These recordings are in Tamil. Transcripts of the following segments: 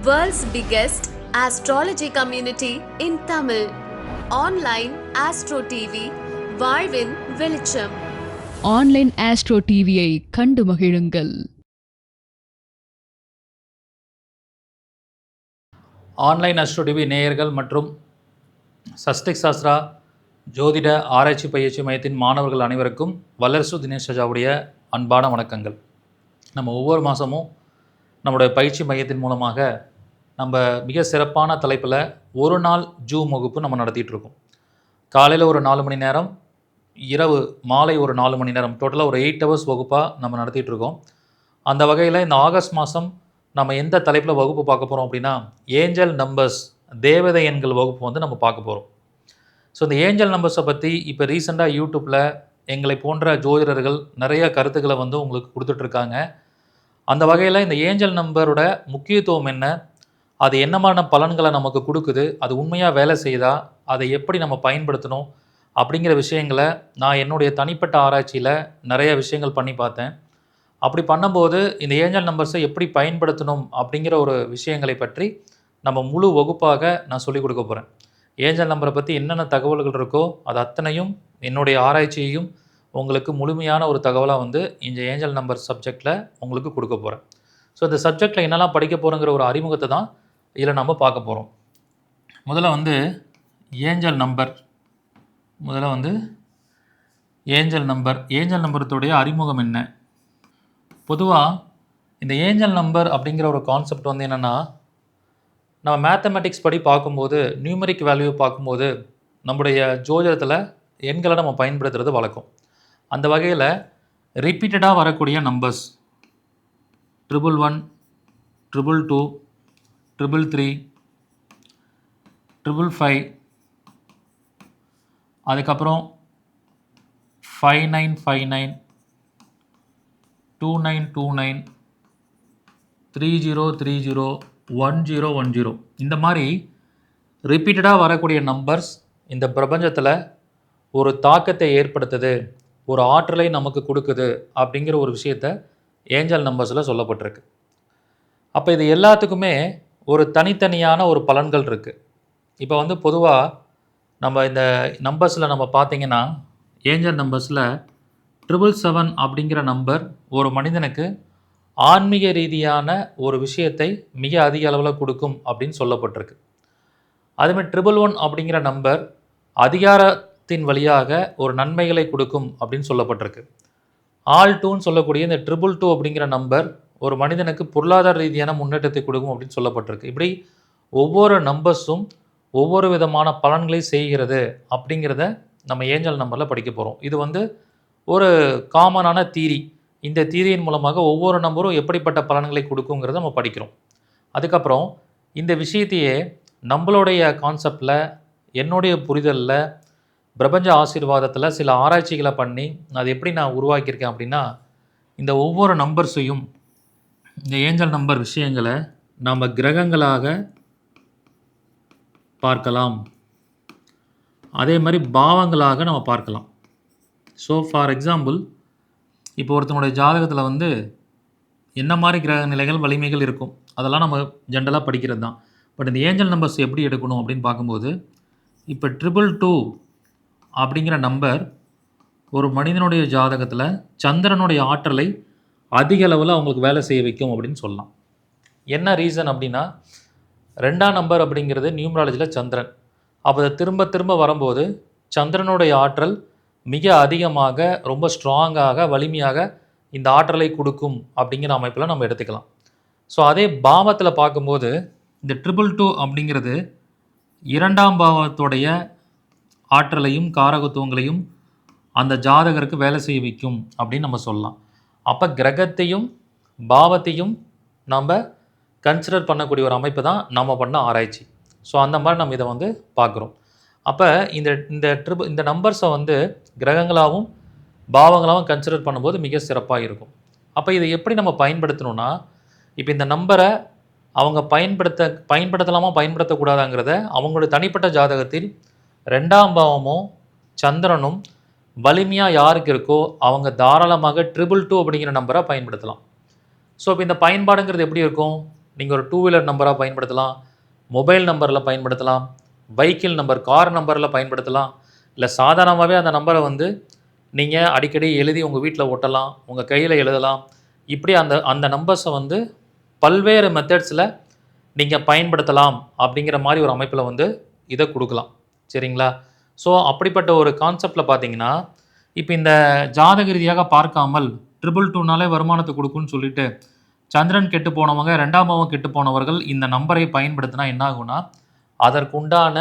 World's biggest astrology community in Tamil. Online Astro TV, வாழ்வின் வெளிச்சம். ஆன்லைன் ஆஸ்ட்ரோ டிவியை கண்டு மகிழுங்கள். ஆன்லைன் ஆஸ்ட்ரோ டிவி நேயர்கள் மற்றும் சஸ்டிக் சாஸ்திரா ஜோதிட ஆராய்ச்சி பயிற்சி மையத்தின் மாணவர்கள் அனைவருக்கும் வல்லரசு தினேஷ் ராஜாவுடைய அன்பான வணக்கங்கள். நம்ம ஒவ்வொரு மாதமும் நம்முடைய பயிற்சி மையத்தின் மூலமாக நம்ம மிக சிறப்பான தலைப்பில் ஒரு நாள் ஜூம் வகுப்பு நம்ம நடத்திட்டு இருக்கோம். காலையில் ஒரு 4 மணி நேரம், இரவு மாலை ஒரு 4 மணி நேரம், டோட்டலாக ஒரு 8 ஹவர்ஸ் வகுப்பாக நம்ம நடத்திட்டு இருக்கோம். அந்த வகையில் இந்த ஆகஸ்ட் மாதம் நம்ம எந்த தலைப்பில் வகுப்பு பார்க்க போகிறோம் அப்படின்னா, ஏஞ்சல் நம்பர்ஸ், தேவதை எண்கள் வகுப்பு வந்து நம்ம பார்க்க போகிறோம். ஸோ இந்த ஏஞ்சல் நம்பர்ஸை பற்றி இப்போ ரீசெண்டாக யூடியூப்பில் எங்களை போன்ற ஜோதிடர்கள் நிறைய கருத்துக்களை வந்து உங்களுக்கு கொடுத்துட்ருக்காங்க. அந்த வகையில் இந்த ஏஞ்சல் நம்பரோட முக்கியத்துவம் என்ன, அது என்ன மாதிரியான பலன்களை நமக்கு கொடுக்குது, அது உண்மையாக வேலை செய்தா, அதை எப்படி நம்ம பயன்படுத்தணும் அப்படிங்கிற விஷயங்களை நான் என்னுடைய தனிப்பட்ட ஆராய்ச்சியில் நிறைய விஷயங்கள் பண்ணி பார்த்தேன். அப்படி பண்ணும்போது இந்த ஏஞ்சல் நம்பர்ஸை எப்படி பயன்படுத்தணும் அப்படிங்கிற ஒரு விஷயங்களை பற்றி நம்ம முழு வகுப்பாக நான் சொல்லிக் கொடுக்க போகிறேன். ஏஞ்சல் நம்பரை பற்றி என்னென்ன தகவல்கள் இருக்கோ அது அத்தனையும் என்னுடைய ஆராய்ச்சியையும் உங்களுக்கு முழுமையான ஒரு தகவலாக வந்து இந்த ஏஞ்சல் நம்பர் சப்ஜெக்டில் உங்களுக்கு கொடுக்க போகிறேன். ஸோ இந்த சப்ஜெக்டில் என்னெல்லாம் படிக்க போகிறோங்கிற ஒரு அறிமுகத்தை தான் இதில் நம்ம பார்க்க போகிறோம். முதல்ல வந்து ஏஞ்சல் நம்பருடைய அறிமுகம் என்ன. பொதுவாக இந்த ஏஞ்சல் நம்பர் அப்படிங்கிற ஒரு கான்செப்ட் வந்து என்னென்னா, நம்ம மேத்தமெட்டிக்ஸ் படி பார்க்கும்போது, நியூமரிக் வேல்யூ பார்க்கும்போது நம்முடைய ஜோதிடத்தில் எண்களை நம்ம பயன்படுத்துறது வழக்கம். அந்த வகையில் ரிப்பீட்டடாக வரக்கூடிய நம்பர்ஸ் 111, 222, 333, 555, அதுக்கப்புறம் 5959, 2929, 3030, 1010, இந்த மாதிரி ரிப்பீட்டடாக வரக்கூடிய நம்பர்ஸ் இந்த பிரபஞ்சத்தில் ஒரு தாக்கத்தை ஏற்படுத்துது, ஒரு ஆற்றலை நமக்கு கொடுக்குது அப்படிங்கிற ஒரு விஷயத்தை ஏஞ்சல் நம்பர்ஸில் சொல்லப்பட்டிருக்கு. அப்போ இது எல்லாத்துக்குமே ஒரு தனித்தனியான ஒரு பலன்கள் இருக்குது. இப்போ வந்து பொதுவாக நம்ம இந்த நம்பர்ஸில் நம்ம பார்த்திங்கன்னா, ஏஞ்சல் நம்பர்ஸில் 777 அப்படிங்கிற நம்பர் ஒரு மனிதனுக்கு ஆன்மீக ரீதியான ஒரு விஷயத்தை மிக அதிக அளவில் கொடுக்கும் அப்படின்னு சொல்லப்பட்டிருக்கு. அதுமாதிரி 111 அப்படிங்கிற நம்பர் அதிகாரத்தின் வழியாக ஒரு நன்மைகளை கொடுக்கும் அப்படின்னு சொல்லப்பட்டிருக்கு. ஆல் 2ன்னு சொல்லக்கூடிய இந்த 222 அப்படிங்கிற நம்பர் ஒரு மனிதனுக்கு பொருளாதார ரீதியான முன்னேற்றத்தை கொடுக்கும் அப்படின்னு சொல்லப்பட்டிருக்கு. இப்படி ஒவ்வொரு நம்பர்ஸும் ஒவ்வொரு விதமான பலன்களை செய்கிறது அப்படிங்கிறத நம்ம ஏஞ்சல் நம்பரில் படிக்க போகிறோம். இது வந்து ஒரு காமனான தீரி. இந்த தீரியின் மூலமாக ஒவ்வொரு நம்பரும் எப்படிப்பட்ட பலன்களை கொடுக்குங்கிறத நம்ம படிக்கிறோம். அதுக்கப்புறம் இந்த விஷயத்தையே நம்மளுடைய கான்செப்டில், என்னுடைய புரிதலில், பிரபஞ்ச ஆசீர்வாதத்தில் சில ஆராய்ச்சிகளை பண்ணி அது எப்படி நான் உருவாக்கியிருக்கேன் அப்படின்னா, இந்த ஒவ்வொரு நம்பர்ஸையும், இந்த ஏஞ்சல் நம்பர் விஷயங்களை நாம் கிரகங்களாக பார்க்கலாம், அதே மாதிரி பாவங்களாக நம்ம பார்க்கலாம். ஸோ ஃபார் எக்ஸாம்பிள், இப்போ ஒருத்தனுடைய ஜாதகத்தில் வந்து என்ன மாதிரி கிரக நிலைகள், வலிமைகள் இருக்கும், அதெல்லாம் நம்ம ஜென்ரலாக படிக்கிறது தான். பட் இந்த ஏஞ்சல் நம்பர்ஸ் எப்படி எடுக்கணும் அப்படின்னு பார்க்கும்போது, இப்போ 222 அப்படிங்கிற நம்பர் ஒரு மனிதனுடைய ஜாதகத்தில் சந்திரனுடைய ஆற்றலை அதிக அளவில் அவங்களுக்கு வேலை செய்ய வைக்கும் அப்படின்னு சொல்லலாம். என்ன ரீசன் அப்படின்னா, 2ஆம் நம்பர் அப்படிங்கிறது நியூமராலஜியில் சந்திரன். அப்போ அதை திரும்ப திரும்ப வரும்போது சந்திரனுடைய ஆற்றல் மிக அதிகமாக, ரொம்ப ஸ்ட்ராங்காக, வலிமையாக இந்த ஆற்றலை கொடுக்கும் அப்படிங்கிற அமைப்பில் நம்ம எடுத்துக்கலாம். ஸோ அதே பாவத்தில் பார்க்கும்போது இந்த 222 அப்படிங்கிறது 2ஆம் பாவத்துடைய ஆற்றலையும் காரகத்துவங்களையும் அந்த ஜாதகருக்கு வேலை செய்ய வைக்கும் அப்படின்னு நம்ம சொல்லலாம். அப்போ கிரகத்தையும் பாவத்தையும் நம்ம கன்சிடர் பண்ணக்கூடிய ஒரு அமைப்பு தான் நம்ம பண்ண ஆராய்ச்சி. ஸோ அந்த மாதிரி நம்ம இதை வந்து பார்க்குறோம். அப்போ இந்த நம்பர்ஸை வந்து கிரகங்களாகவும் பாவங்களாகவும் கன்சிடர் பண்ணும்போது மிக சிறப்பாக இருக்கும். அப்போ இதை எப்படி நம்ம பயன்படுத்தணும்னா, இப்போ இந்த நம்பரை அவங்க பயன்படுத்தலாமா பயன்படுத்தக்கூடாதாங்கிறத அவங்களுடைய தனிப்பட்ட ஜாதகத்தில் 2ஆம் பாவமும் சந்திரனும் வலிமையாக யாருக்கு இருக்கோ அவங்க தாராளமாக 222 அப்படிங்கிற நம்பரை பயன்படுத்தலாம். ஸோ இப்போ இந்த பயன்பாடுங்கிறது எப்படி இருக்கும், நீங்கள் ஒரு 2 வீலர் நம்பராக பயன்படுத்தலாம், மொபைல் நம்பரில் பயன்படுத்தலாம், வெஹிக்கிள் நம்பர் கார் நம்பரில் பயன்படுத்தலாம், இல்லை சாதாரணமாகவே அந்த நம்பரை வந்து நீங்கள் அடிக்கடி எழுதி உங்கள் வீட்டில் ஒட்டலாம், உங்கள் கையில் எழுதலாம். இப்படி அந்த அந்த நம்பர்ஸை வந்து பல்வேறு மெத்தட்ஸில் நீங்கள் பயன்படுத்தலாம் அப்படிங்கிற மாதிரி ஒரு அமைப்பில் வந்து இதை கொடுக்கலாம். சரிங்களா? ஸோ அப்படிப்பட்ட ஒரு கான்செப்டில் பார்த்தீங்கன்னா, இப்போ இந்த ஜாதக ரீதியாக பார்க்காமல் 222னாலே வருமானத்தை கொடுக்குன்னு சொல்லிட்டு சந்திரன் கெட்டு போனவங்க, 2ஆம் பாவம் கெட்டு போனவர்கள் இந்த நம்பரை பயன்படுத்தினா என்ன ஆகும்னா, அதற்குண்டான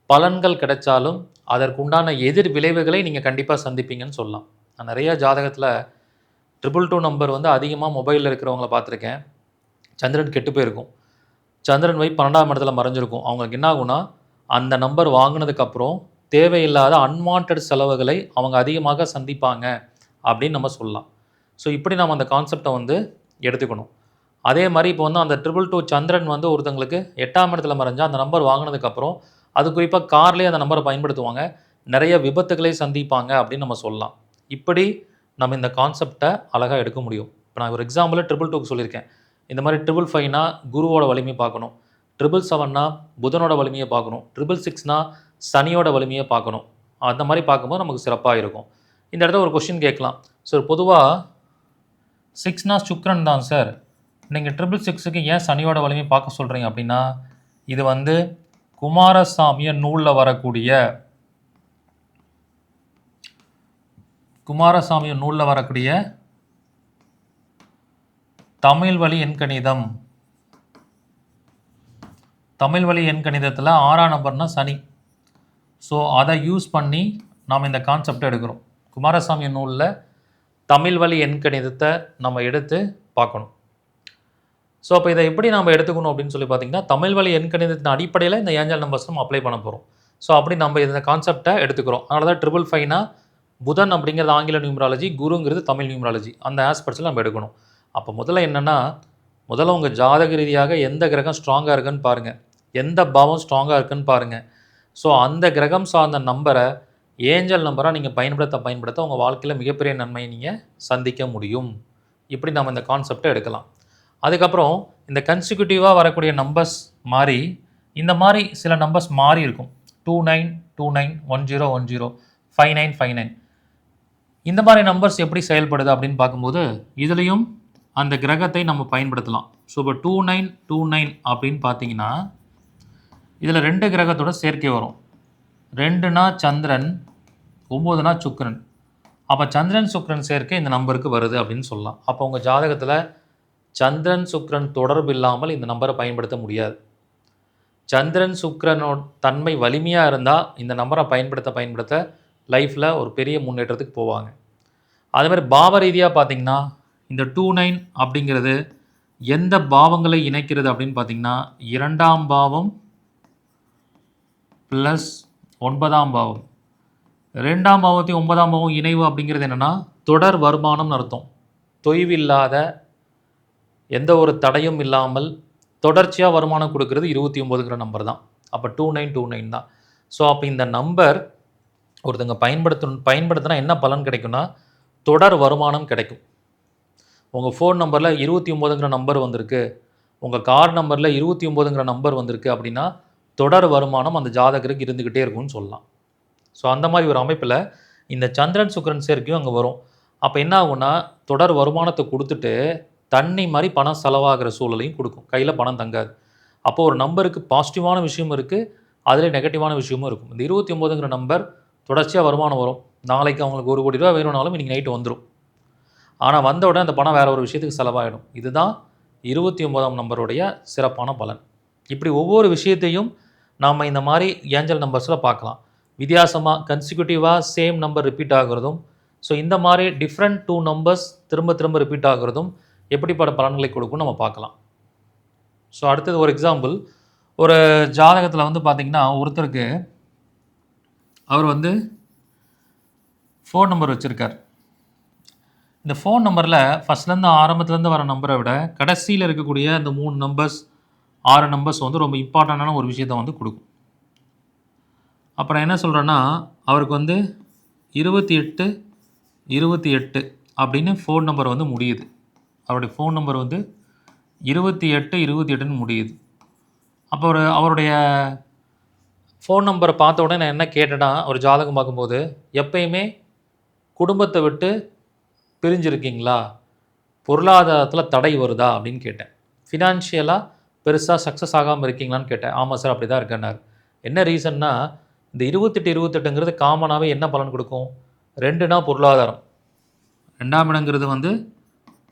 பலன்கள் கிடைச்சாலும் அதற்குண்டான எதிர் விளைவுகளை நீங்கள் கண்டிப்பாக சந்திப்பீங்கன்னு சொல்லலாம். நான் நிறைய ஜாதகத்தில் 222 நம்பர் வந்து அதிகமாக மொபைலில் இருக்கிறவங்கள பார்த்துருக்கேன். சந்திரன் கெட்டு போயிருக்கும். சந்திரன் போய் 12ஆம் இடத்துல மறைஞ்சிருக்கும். அவங்களுக்கு என்ன ஆகும்னா, அந்த நம்பர் வாங்கினதுக்கப்புறம் தேவையில்லாத அன்வான்ட் செலவுகளை அவங்க அதிகமாக சந்திப்பாங்க அப்படின்னு நம்ம சொல்லலாம். ஸோ இப்படி நம்ம அந்த கான்செப்டை வந்து எடுத்துக்கணும். அதே மாதிரி இப்போ வந்து அந்த 222 சந்திரன் வந்து ஒருத்தங்களுக்கு 8ஆம் இடத்துல மறைஞ்சால் அந்த நம்பர் வாங்கினதுக்கப்புறம் அது குறிப்பாக கார்லேயே அந்த நம்பரை பயன்படுத்துவாங்க, நிறைய விபத்துகளை சந்திப்பாங்க அப்படின்னு நம்ம சொல்லலாம். இப்படி நம்ம இந்த கான்செப்டை அழகாக எடுக்க முடியும். இப்போ நான் ஒரு எக்ஸாம்பிள் 222க்கு சொல்லியிருக்கேன். இந்த மாதிரி 555னா குருவோட வலிமையை பார்க்கணும், 777னா புதனோட வலிமையை பார்க்கணும், 666னா சனியோட வலிமையை பார்க்கணும். அந்த மாதிரி பார்க்கும்போது நமக்கு சிறப்பாக இருக்கும். இந்த இடத்துல ஒரு கொஷின் கேட்கலாம். சார் பொதுவாக 6னா சுக்கிரன் தான் சார், நீங்கள் 666க்கு ஏன் சனியோட வலிமையை பார்க்க சொல்கிறீங்க அப்படின்னா, இது வந்து குமாரசாமிய நூலில் வரக்கூடிய தமிழ் வழி எண்கணிதம். தமிழ் வழி எண்கணிதத்தில் 6ஆம் நம்பர்னா சனி. ஸோ அதை யூஸ் பண்ணி நாம் இந்த கான்செப்டை எடுக்கிறோம். குமாரசாமி நூலில் தமிழ் வழி எண்கணிதத்தை நம்ம எடுத்து பார்க்கணும். ஸோ அப்போ இதை எப்படி நம்ம எடுத்துக்கணும் அப்படின்னு சொல்லி பார்த்தீங்கன்னா, தமிழ் வழி எண்கணிதத்தின் அடிப்படையில் இந்த ஏஞ்சல் நம்பர்ஸ் நம்ம அப்ளை பண்ண போகிறோம். ஸோ அப்படி நம்ம இந்த கான்செப்டை எடுத்துக்கிறோம். அதனால தான் 555னா புதன் அப்படிங்கிறது ஆங்கில நியூமராலஜி, குருங்கிறது தமிழ் நியூமராலஜி, அந்த ஆஸ்பெக்ட்ஸில் நம்ம எடுக்கணும். அப்போ முதல்ல உங்கள் ஜாதக ரீதியாக எந்த கிரகம் ஸ்ட்ராங்காக இருக்குன்னு பாருங்கள், எந்த பாவம் ஸ்ட்ராங்காக இருக்குன்னு பாருங்கள். ஸோ அந்த கிரகம் சார்ந்த நம்பரை ஏஞ்சல் நம்பராக நீங்கள் பயன்படுத்த உங்கள் வாழ்க்கையில் மிகப்பெரிய நன்மையை நீங்கள் சந்திக்க முடியும். இப்படி நம்ம இந்த கான்செப்டை எடுக்கலாம். அதுக்கப்புறம் இந்த கன்சிக்யூட்டிவாக வரக்கூடிய நம்பர்ஸ் மாறி இந்த மாதிரி சில நம்பர்ஸ் மாறி இருக்கும். 2929, 1010, 5959 இந்த மாதிரி நம்பர்ஸ் எப்படி செயல்படுது அப்படின்னு பார்க்கும்போது இதுலேயும் அந்த கிரகத்தை நம்ம பயன்படுத்தலாம். ஸோ இப்போ 2929 அப்படின்னு பார்த்தீங்கன்னா இதில் 2 கிரகத்தோட சேர்க்கை வரும். 2னா சந்திரன், 9னா சுக்கிரன். அப்போ சந்திரன் சுக்கிரன் சேர்க்கை இந்த நம்பருக்கு வருது அப்படின்னு சொல்லலாம். அப்போ உங்கள் ஜாதகத்தில் சந்திரன் சுக்கிரன் தொடர்பு இல்லாமல் இந்த நம்பரை பயன்படுத்த முடியாது. சந்திரன் சுக்கிரனோட தன்மை வலிமையாக இருந்தால் இந்த நம்பரை பயன்படுத்த லைஃப்பில் ஒரு பெரிய முன்னேற்றத்துக்கு போவாங்க. அதுமாதிரி பாவ ரீதியாக பார்த்திங்கன்னா இந்த 29 அப்படிங்கிறது எந்த பாவங்களை இணைக்கிறது அப்படின்னு பார்த்திங்கன்னா 2ஆம் பாவம் ப்ளஸ் 9ஆம் பாவம். 2ஆம் பாவத்தையும் 9ஆம் பாவம் இணைவு அப்படிங்கிறது என்னென்னா தொடர் வருமானம்னு அர்த்தம். தொய்வில்லாத எந்த ஒரு தடையும் இல்லாமல் தொடர்ச்சியாக வருமானம் கொடுக்கறது 29ங்கிற நம்பர் தான். அப்போ 2929 தான். ஸோ அப்போ இந்த நம்பர் ஒருத்தங்க பயன்படுத்தினா என்ன பலன் கிடைக்கும்னா தொடர் வருமானம் கிடைக்கும். உங்கள் ஃபோன் நம்பரில் 29ங்கிற நம்பர் வந்திருக்கு, உங்கள் கார் நம்பரில் 29ங்கிற நம்பர் வந்திருக்கு அப்படின்னா தொடர் வருமானம் அந்த ஜாதகருக்கு இருந்துக்கிட்டே இருக்கும்னு சொல்லலாம். ஸோ அந்த மாதிரி ஒரு அமைப்பில் இந்த சந்திரன் சுக்கிரன் சேர்க்கையும் அங்கே வரும். அப்போ என்ன ஆகும்னா தொடர் வருமானத்தை கொடுத்துட்டு தண்ணி மாதிரி பணம் செலவாகிற சூழலையும் கொடுக்கும், கையில் பணம் தங்காது. அப்போது ஒரு நம்பருக்கு பாசிட்டிவான விஷயமும் இருக்குது, அதில் நெகட்டிவான விஷயமும் இருக்கும். இந்த 29ங்கிற நம்பர் தொடர்ச்சியாக வருமானம் வரும். நாளைக்கு அவங்களுக்கு 1 கோடி ரூபா வேணும்னாலும் இன்றைக்கி நைட்டு வந்துடும். ஆனால் வந்த உடனே அந்த பணம் வேறு ஒரு விஷயத்துக்கு செலவாகிடும். இதுதான் 29ஆம் நம்பருடைய சிறப்பான பலன். இப்படி ஒவ்வொரு விஷயத்தையும் நாம் இந்த மாதிரி ஏஞ்சல் நம்பர்ஸில் பார்க்கலாம். வித்தியாசமாக கன்சிக்யூட்டிவாக சேம் நம்பர் ரிப்பீட் ஆகிறதும், ஸோ இந்த மாதிரி டிஃப்ரெண்ட் 2 நம்பர்ஸ் திரும்ப ரிப்பீட் ஆகிறதும் எப்படிப்பட்ட பலன்களை கொடுக்கும் நம்ம பார்க்கலாம். ஸோ அடுத்தது ஒரு எக்ஸாம்பிள், ஒரு ஜாதகத்தில் வந்து பார்த்திங்கன்னா ஒருத்தருக்கு அவர் வந்து ஃபோன் நம்பர் வச்சுருக்கார். இந்த ஃபோன் நம்பரில் ஃபஸ்ட்லேருந்து ஆரம்பத்துலேருந்து வர நம்பரை விட கடைசியில் இருக்கக்கூடிய இந்த 3 நம்பர்ஸ் 6 நம்பர்ஸ் வந்து ரொம்ப இம்பார்ட்டண்டான ஒரு விஷயத்தை வந்து கொடுக்கும். அப்புறம் என்ன சொல்கிறேன்னா அவருக்கு வந்து 28 அப்படின்னு ஃபோன் நம்பர் வந்து முடியுது. அவருடைய ஃபோன் நம்பர் வந்து 28 28ன்னு முடியுது. அப்போ அவருடைய ஃபோன் நம்பரை பார்த்த உடனே நான் என்ன கேட்டேன்னா, ஒரு ஜாதகம் பார்க்கும்போது, எப்பயுமே குடும்பத்தை விட்டு பிரிஞ்சிருக்கீங்களா? பொருளாதாரத்தில் தடை வருதா அப்படின்னு கேட்டேன். ஃபினான்ஷியலாக பெருசாக சக்ஸஸ் ஆகாமல் இருக்கீங்களான்னு கேட்டேன். ஆமாம் சார், அப்படி தான் இருக்கேன்னாரு. என்ன ரீசன்னா, இந்த 28 28ங்கிறது காமனாகவே என்ன பலன் கொடுக்கும்? 2னா பொருளாதாரம், 2ஆம் இடங்கிறது வந்து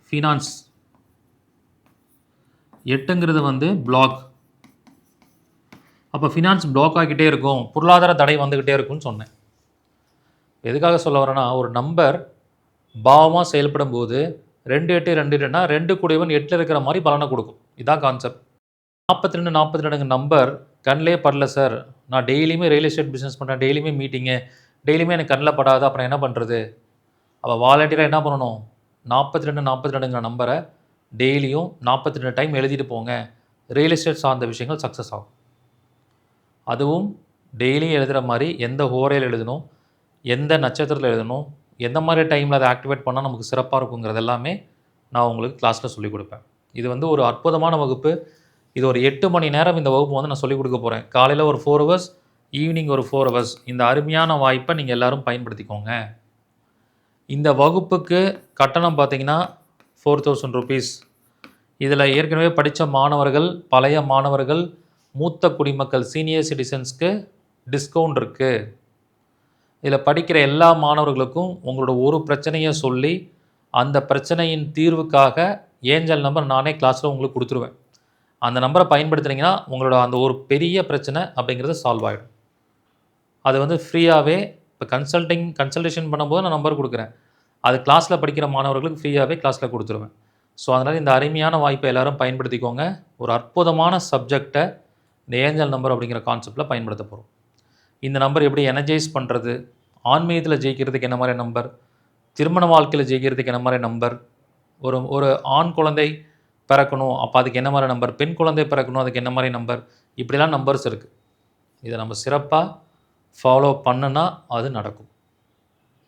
ஃபினான்ஸ், 8ங்கிறது வந்து பிளாக். அப்போ ஃபினான்ஸ் பிளாக் ஆகிக்கிட்டே இருக்கும், பொருளாதார தடை வந்துக்கிட்டே இருக்கும்னு சொன்னேன். எதுக்காக சொல்ல வரேன்னா, ஒரு நம்பர் பாவமாக செயல்படும் போது 2 8 2 2னா 2 கூடியவன் 8ல் இருக்கிற மாதிரி பலனை கொடுக்கும். இதுதான் கான்செப்ட். 42 42ங்க நம்பர் கண்ணிலே படல சார், நான் டெய்லியுமே ரியல் எஸ்டேட் பிஸ்னஸ் பண்ணுறேன், டெய்லியுமே மீட்டிங்கு, டெய்லியுமே எனக்கு கண்ணில் படாது, அப்புறம் என்ன பண்ணுறது? அப்போ வாலண்டியராக என்ன பண்ணணும்? 42 42ங்கிற நம்பரை டெய்லியும் 42 டைம் எழுதிட்டு போங்க. ரியல் எஸ்டேட் சார்ந்த விஷயங்கள் சக்ஸஸ் ஆகும். அதுவும் டெய்லியும் எழுதுகிற மாதிரி எந்த ஹோரையில் எழுதணும், எந்த நட்சத்திரத்தில் எழுதணும், எந்த மாதிரி டைமில் அதை ஆக்டிவேட் பண்ணால் நமக்கு சிறப்பாக இருக்குங்கிறது எல்லாமே நான் உங்களுக்கு கிளாஸில் சொல்லிக் கொடுப்பேன். இது வந்து ஒரு அற்புதமான வகுப்பு. இது ஒரு 8 மணி நேரம் இந்த வகுப்பு வந்து நான் சொல்லிக் கொடுக்க போகிறேன். காலையில் ஒரு 4 ஹவர்ஸ், ஈவினிங் ஒரு 4 ஹவர்ஸ். இந்த அருமையான வாய்ப்பை நீங்கள் எல்லோரும் பயன்படுத்திக்கோங்க. இந்த வகுப்புக்கு கட்டணம் பார்த்தீங்கன்னா 4000 rupees. இதில் ஏற்கனவே படித்த மாணவர்கள், பழைய மாணவர்கள், மூத்த குடிமக்கள், சீனியர் சிட்டிசன்ஸ்க்கு டிஸ்கவுண்ட் இருக்குது. இதில் படிக்கிற எல்லா மாணவர்களுக்கும் உங்களோட ஒரு பிரச்சனையை சொல்லி அந்த பிரச்சனையின் தீர்வுக்காக ஏஞ்சல் நம்பர் நானே கிளாஸில் உங்களுக்கு கொடுத்துருவேன். அந்த நம்பரை பயன்படுத்துனீங்கன்னா உங்களோட அந்த ஒரு பெரிய பிரச்சனை அப்படிங்கிறது சால்வ் ஆகிடும். அது வந்து ஃப்ரீயாகவே இப்போ கன்சல்டேஷன் பண்ணும்போது நான் நம்பர் கொடுக்குறேன். அது கிளாஸில் படிக்கிற மாணவர்களுக்கு ஃப்ரீயாகவே கிளாஸில் கொடுத்துருவேன். ஸோ அதனால் இந்த அருமையான வாய்ப்பை எல்லோரும் பயன்படுத்திக்கோங்க. ஒரு அற்புதமான சப்ஜெக்டை இந்த ஏஞ்சல் நம்பர் அப்படிங்கிற கான்செப்டில் பயன்படுத்த போகிறோம். இந்த நம்பர் எப்படி எனர்ஜைஸ் பண்ணுறது, ஆன்மீகத்தில் ஜெயிக்கிறதுக்கு என்ன மாதிரி நம்பர், திருமண வாழ்க்கையில் ஜெயிக்கிறதுக்கு என்ன மாதிரி நம்பர், ஒரு ஆண் குழந்தை பிறக்கணும் அப்போ அதுக்கு என்ன மாதிரி நம்பர், பெண் குழந்தை பிறக்கணும் அதுக்கு என்ன மாதிரி நம்பர், இப்படிலாம் நம்பர்ஸ் இருக்குது. இதை நம்ம சிறப்பாக ஃபாலோ பண்ணுனா அது நடக்கும்.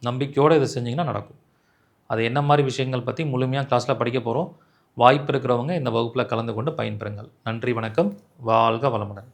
நம்பிக்கையோடு இதை செஞ்சிங்கன்னா நடக்கும். அது என்ன மாதிரி விஷயங்கள் பற்றி முழுமையாக கிளாஸில் படிக்க போகிறோம். வாய்ப்பு இருக்கிறவங்க இந்த வகுப்பில் கலந்து கொண்டு பயன்பெறுங்கள். நன்றி, வணக்கம், வாழ்க வளமுடன்.